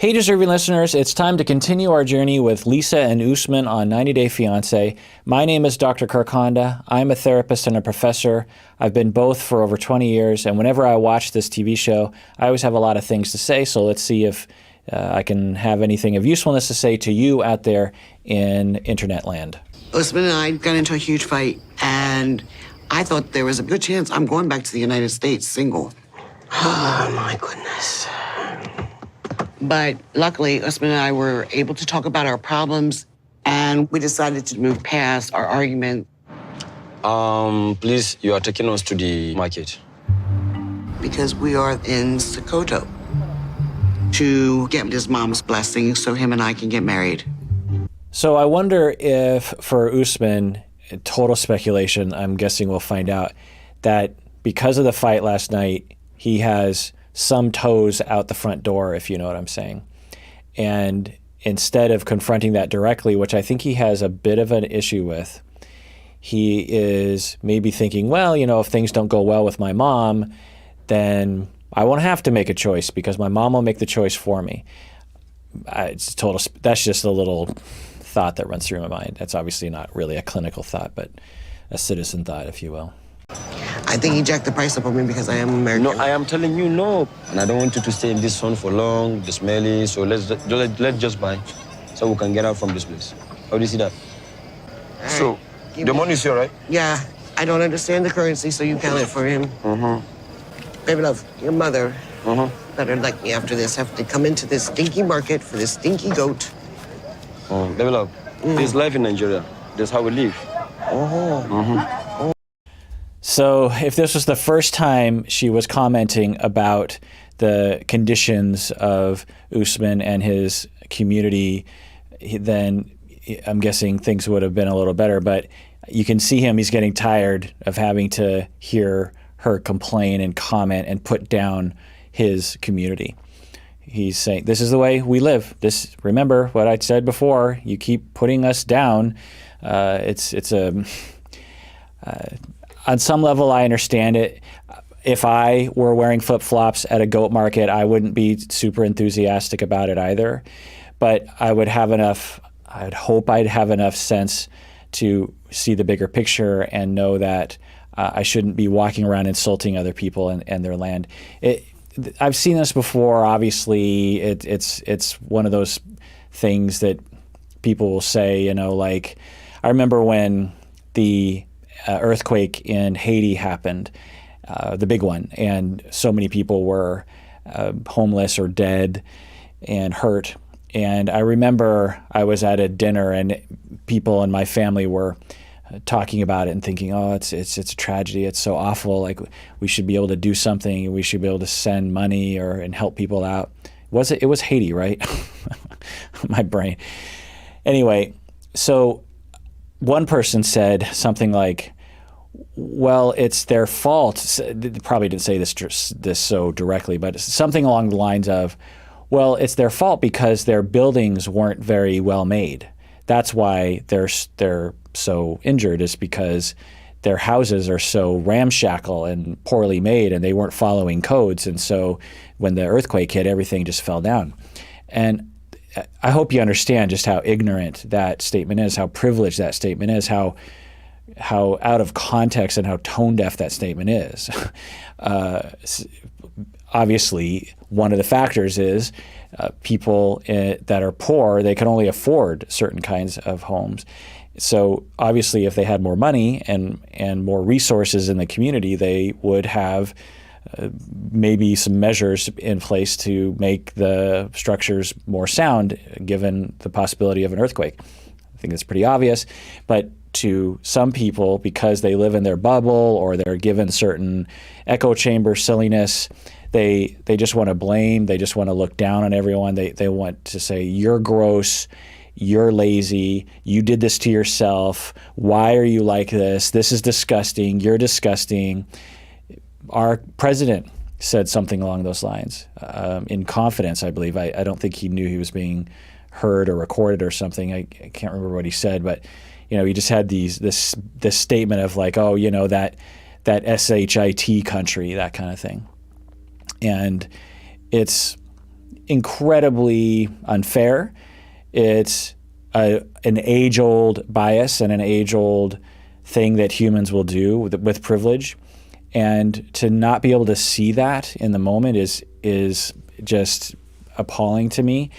Hey, deserving listeners, it's time to continue our journey with Lisa and Usman on 90 Day Fiancé. My name is Dr. Kirk Honda. I'm a therapist and a professor. I've been both for over 20 years, and whenever I watch this TV show, I always have a lot of things to say, so let's see if I can have anything of usefulness to say to you out there in internet land. Usman and I got into a huge fight, and I thought there was a good chance I'm going back to the United States single. Oh, my goodness. But luckily, Usman and I were able to talk about our problems, and we decided to move past our argument. Please, you are taking us to the market. Because we are in Sokoto to get his mom's blessing so him and I can get married. So I wonder if, for Usman, total speculation, I'm guessing we'll find out, that because of the fight last night, he has some toes out the front door, if you know what I'm saying. And instead of confronting that directly, which I think he has a bit of an issue with, he is maybe thinking, well, you know, if things don't go well with my mom, then I won't have to make a choice because my mom will make the choice for me. That's just a little thought that runs through my mind. That's obviously not really a clinical thought, but a citizen thought, if you will. I think he jacked the price up on me because I am American. No, I am telling you no. And I don't want you to stay in this sun for long, the smelly, so let's just buy so we can get out from this place. How do you see that? Right. So, the money's here, right? Yeah, I don't understand the currency, so you count it for him. Baby love, your mother better like me after this. Have to come into this stinky market for this stinky goat. Baby love, there's life in Nigeria. That's how we live. So if this was the first time she was commenting about the conditions of Usman and his community, then I'm guessing things would have been a little better. But you can see him, he's getting tired of having to hear her complain and comment and put down his community. He's saying, this is the way we live. Remember what I said before, you keep putting us down. On some level, I understand it. If I were wearing flip-flops at a goat market, I wouldn't be super enthusiastic about it either. But I'd hope I'd have enough sense to see the bigger picture and know that I shouldn't be walking around insulting other people and their land. I've seen this before. Obviously, it's one of those things that people will say, you know, like, I remember when the earthquake in Haiti happened, the big one, and so many people were homeless or dead and hurt. And I remember I was at a dinner and people in my family were talking about it and thinking, oh, it's a tragedy. It's so awful. Like, we should be able to do something. We should be able to send money and help people out. It was Haiti, right? My brain. Anyway, so one person said something like, well, it's their fault. They probably didn't say this so directly, but something along the lines of, well, it's their fault because their buildings weren't very well made. That's why they're so injured, is because their houses are so ramshackle and poorly made and they weren't following codes. And so when the earthquake hit, everything just fell down. And I hope you understand just how ignorant that statement is, how privileged that statement is, how out of context and how tone deaf that statement is. Obviously, one of the factors is people that are poor, they can only afford certain kinds of homes. So obviously, if they had more money and more resources in the community, they would have maybe some measures in place to make the structures more sound, given the possibility of an earthquake. I think that's pretty obvious. But to some people, because they live in their bubble or they're given certain echo chamber silliness, they just want to blame. They just want to look down on everyone. They want to say, you're gross, you're lazy, you did this to yourself, why are you like this? This is disgusting, you're disgusting. Our president said something along those lines in confidence, I believe. I don't think he knew he was being heard or recorded or something. I can't remember what he said, but you know, he just had this statement of like, oh, you know, that SHIT country, that kind of thing. And it's incredibly unfair. It's an age-old bias and an age-old thing that humans will do with privilege. And to not be able to see that in the moment is just appalling to me.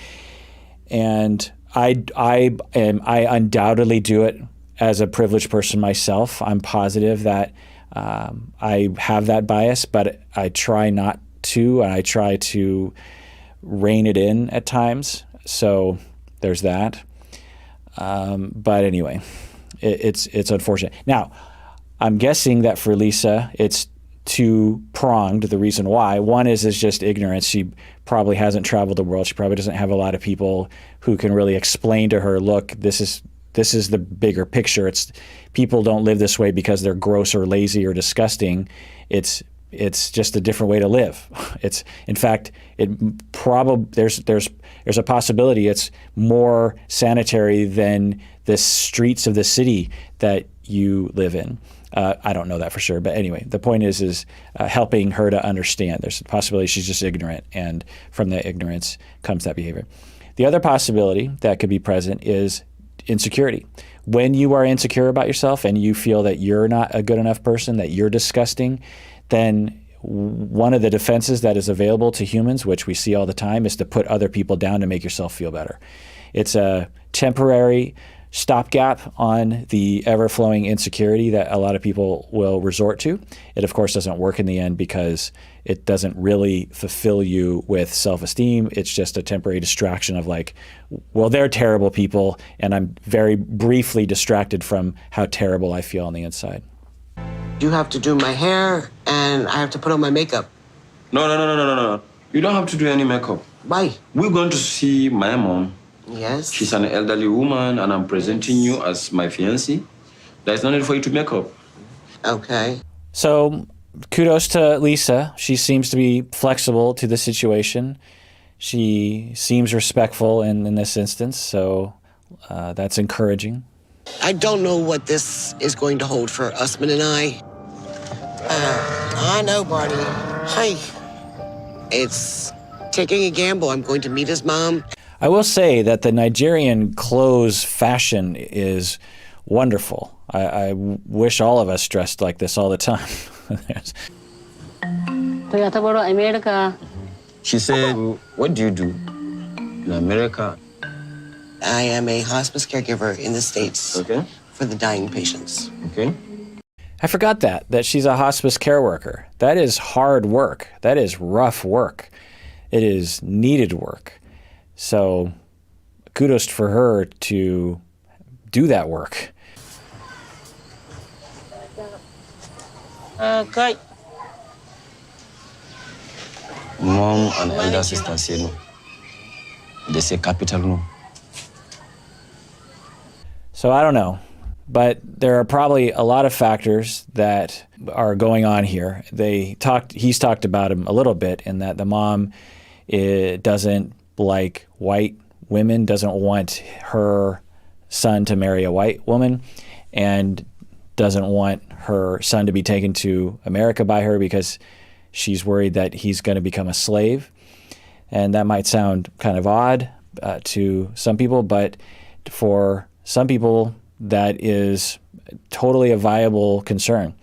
And I undoubtedly do it as a privileged person myself. I'm positive that I have that bias, but I try not to, and I try to rein it in at times. So there's that. But anyway, it's unfortunate. Now, I'm guessing that for Lisa, it's two-pronged, the reason why. One is just ignorance. She probably hasn't traveled the world. She probably doesn't have a lot of people who can really explain to her, look, this is the bigger picture. It's people don't live this way because they're gross or lazy or disgusting. It's just a different way to live. It's, in fact, there's a possibility it's more sanitary than the streets of the city that you live in. I don't know that for sure, but anyway, the point is helping her to understand. There's a possibility she's just ignorant, and from that ignorance comes that behavior. The other possibility that could be present is insecurity. When you are insecure about yourself and you feel that you're not a good enough person, that you're disgusting, then one of the defenses that is available to humans, which we see all the time, is to put other people down to make yourself feel better. It's a temporary stopgap on the ever-flowing insecurity that a lot of people will resort to. It, of course, doesn't work in the end because it doesn't really fulfill you with self-esteem. It's just a temporary distraction of like, well, they're terrible people, and I'm very briefly distracted from how terrible I feel on the inside. You have to do my hair, and I have to put on my makeup. No. You don't have to do any makeup. Why? We're going to see my mom. Yes? She's an elderly woman, and I'm presenting you as my fiancé. There's no need for you to make up. Okay. So kudos to Lisa. She seems to be flexible to the situation. She seems respectful in this instance, so that's encouraging. I don't know what this is going to hold for Usman and I. I know, Barney. Hi. It's taking a gamble. I'm going to meet his mom. I will say that the Nigerian clothes fashion is wonderful. I wish all of us dressed like this all the time. She said, what do you do in America? I am a hospice caregiver in the States. Okay. For the dying patients. Okay. I forgot that she's a hospice care worker. That is hard work. That is rough work. It is needed work. So kudos for her to do that work. Okay. Mom and elder sister say no. They say capital no. So I don't know, but there are probably a lot of factors that are going on here. He's talked about him a little bit in that the mom doesn't like white women, doesn't want her son to marry a white woman, and doesn't want her son to be taken to America by her because she's worried that he's going to become a slave. And that might sound kind of odd to some people, but for some people, that is totally a viable concern.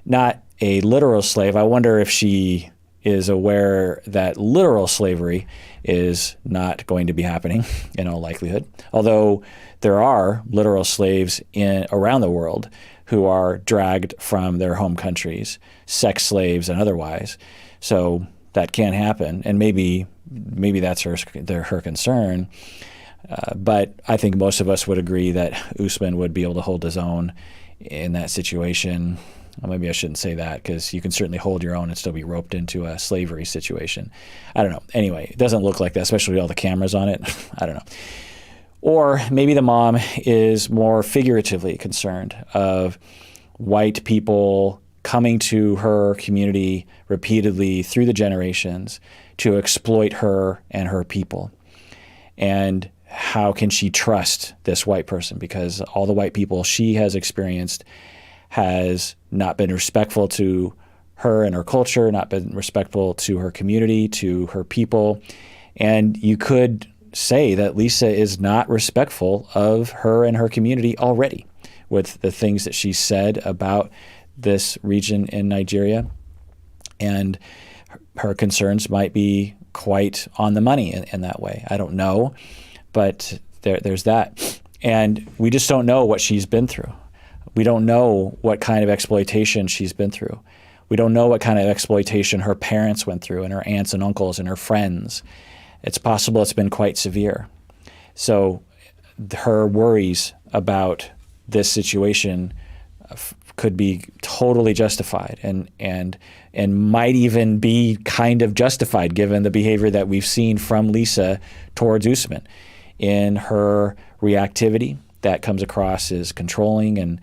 Not a literal slave. I wonder if she is aware that literal slavery is not going to be happening in all likelihood. Although there are literal slaves around the world who are dragged from their home countries, sex slaves and otherwise. So that can happen, and maybe that's her concern. But I think most of us would agree that Usman would be able to hold his own in that situation. Well, maybe I shouldn't say that because you can certainly hold your own and still be roped into a slavery situation. I don't know. Anyway, it doesn't look like that, especially with all the cameras on it. I don't know. Or maybe the mom is more figuratively concerned of white people coming to her community repeatedly through the generations to exploit her and her people. And how can she trust this white person? Because all the white people she has experienced has not been respectful to her and her culture, not been respectful to her community, to her people, And you could say that Lisa is not respectful of her and her community already with the things that she said about this region in Nigeria. And her concerns might be quite on the money in that way. I don't know, but there's that. And we just don't know what she's been through. We don't know what kind of exploitation she's been through. We don't know what kind of exploitation her parents went through and her aunts and uncles and her friends. It's possible it's been quite severe. So her worries about this situation could be totally justified and might even be kind of justified given the behavior that we've seen from Lisa towards Usman in her reactivity that comes across as controlling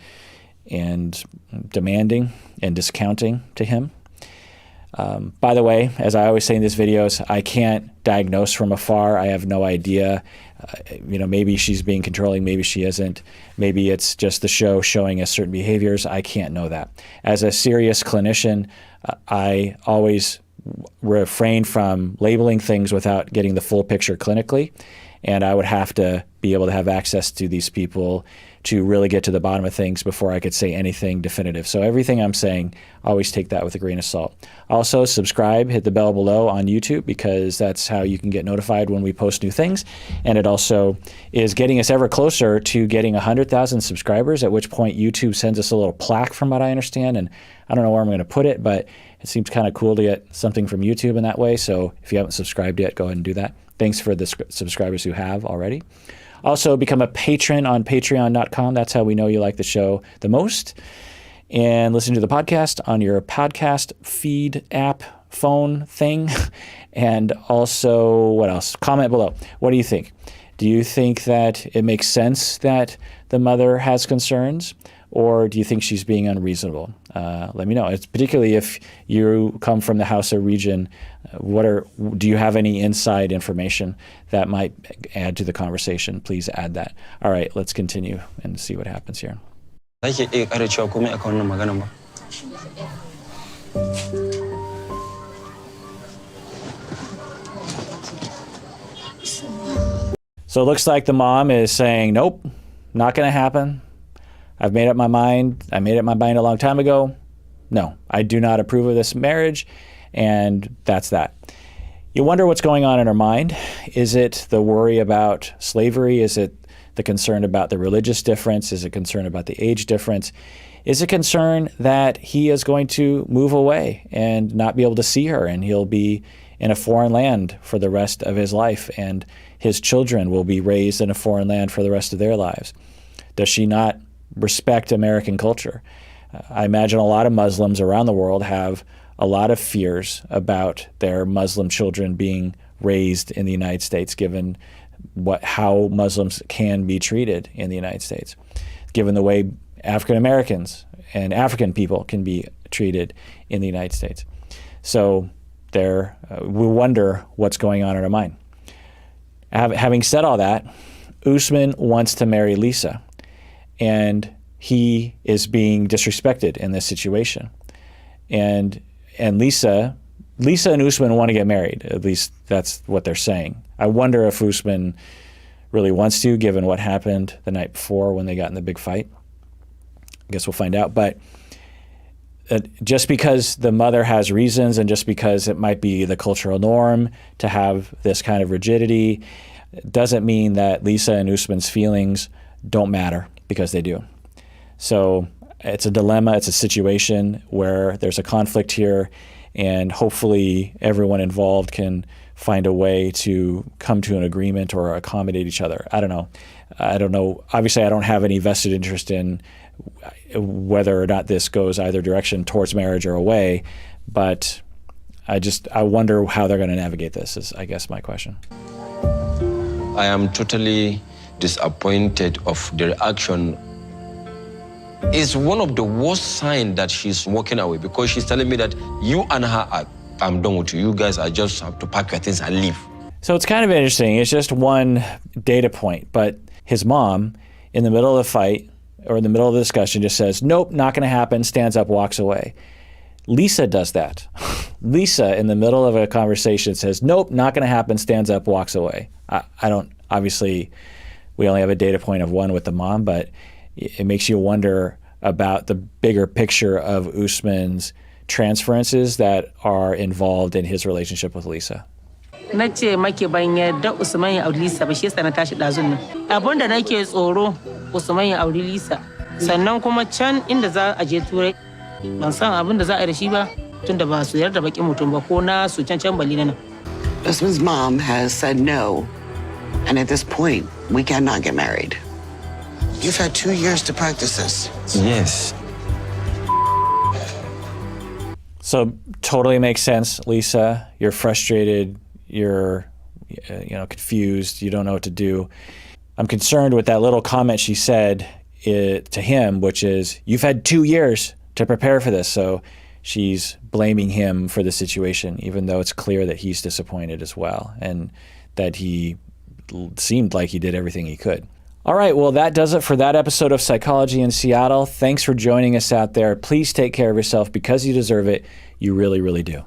and demanding and discounting to him. By the way, as I always say in these videos, I can't diagnose from afar. I have no idea. Maybe she's being controlling, maybe she isn't. Maybe it's just the show showing us certain behaviors. I can't know that. As a serious clinician, I always refrain from labeling things without getting the full picture clinically. And I would have to be able to have access to these people to really get to the bottom of things before I could say anything definitive. So everything I'm saying, always take that with a grain of salt. Also, subscribe, hit the bell below on YouTube because that's how you can get notified when we post new things. And it also is getting us ever closer to getting 100,000 subscribers, at which point YouTube sends us a little plaque from what I understand. And I don't know where I'm going to put it, but it seems kind of cool to get something from YouTube in that way. So if you haven't subscribed yet, go ahead and do that. Thanks for the subscribers who have already. Also, become a patron on patreon.com. That's how we know you like the show the most. And listen to the podcast on your podcast feed app, phone thing. And also, what else? Comment below. What do you think? Do you think that it makes sense that the mother has concerns? Or do you think she's being unreasonable? Let me know. It's particularly if you come from the Hausa region. Do you have any inside information that might add to the conversation? Please add that. All right, let's continue and see what happens here. So it looks like the mom is saying, nope, not going to happen. I've made up my mind. I made up my mind a long time ago. No, I do not approve of this marriage, and that's that. You wonder what's going on in her mind. Is it the worry about slavery? Is it the concern about the religious difference? Is it concern about the age difference? Is it concern that he is going to move away and not be able to see her, and he'll be in a foreign land for the rest of his life, and his children will be raised in a foreign land for the rest of their lives? Does she not respect American culture? I imagine a lot of Muslims around the world have a lot of fears about their Muslim children being raised in the United States, given how Muslims can be treated in the United States, given the way African Americans and African people can be treated in the United States. So we wonder what's going on in her mind. Having said all that, Usman wants to marry Lisa, and he is being disrespected in this situation. And Lisa and Usman want to get married. At least that's what they're saying. I wonder if Usman really wants to, given what happened the night before when they got in the big fight. I guess we'll find out. But just because the mother has reasons, and just because it might be the cultural norm to have this kind of rigidity, doesn't mean that Lisa and Usman's feelings don't matter, because they do. So it's a dilemma. It's a situation where there's a conflict here, and hopefully everyone involved can find a way to come to an agreement or accommodate each other. I don't know. Obviously, I don't have any vested interest in whether or not this goes either direction, towards marriage or away, but I wonder how they're going to navigate this, is I guess my question. I am totally disappointed of the reaction. It's one of the worst signs that she's walking away, because she's telling me that you and her I'm done with you. You guys are just have to pack your things and leave. So it's kind of interesting. It's just one data point, but his mom, in the middle of the fight or in the middle of the discussion, just says, nope, not going to happen, stands up, walks away. Lisa does that. Lisa, in the middle of a conversation, says, nope, not going to happen, stands up, walks away. I don't, obviously, we only have a data point of one with the mom, but it makes you wonder about the bigger picture of Usman's transferences that are involved in his relationship with Lisa. Na ce make ban yarda Usman ya auri Lisa ba shi yasa na tashi dazun nan. Abin da nake tsoro Usman ya auri Lisa. Sannan kuma can inda za a je Turai ban san abin da za a yi da shi ba tunda ba su yarda bakin mutum ba ko na su can bali na nan. Usman's mom has said no, and at this point, we cannot get married. You've had 2 years to practice this. Yes. So totally makes sense, Lisa. You're frustrated. You're, confused. You don't know what to do. I'm concerned with that little comment she said to him, which is, you've had 2 years to prepare for this. So she's blaming him for the situation, even though it's clear that he's disappointed as well and that he seemed like he did everything he could. All right, well, that does it for that episode of Psychology in Seattle. Thanks for joining us out there. Please take care of yourself because you deserve it. You really, really do.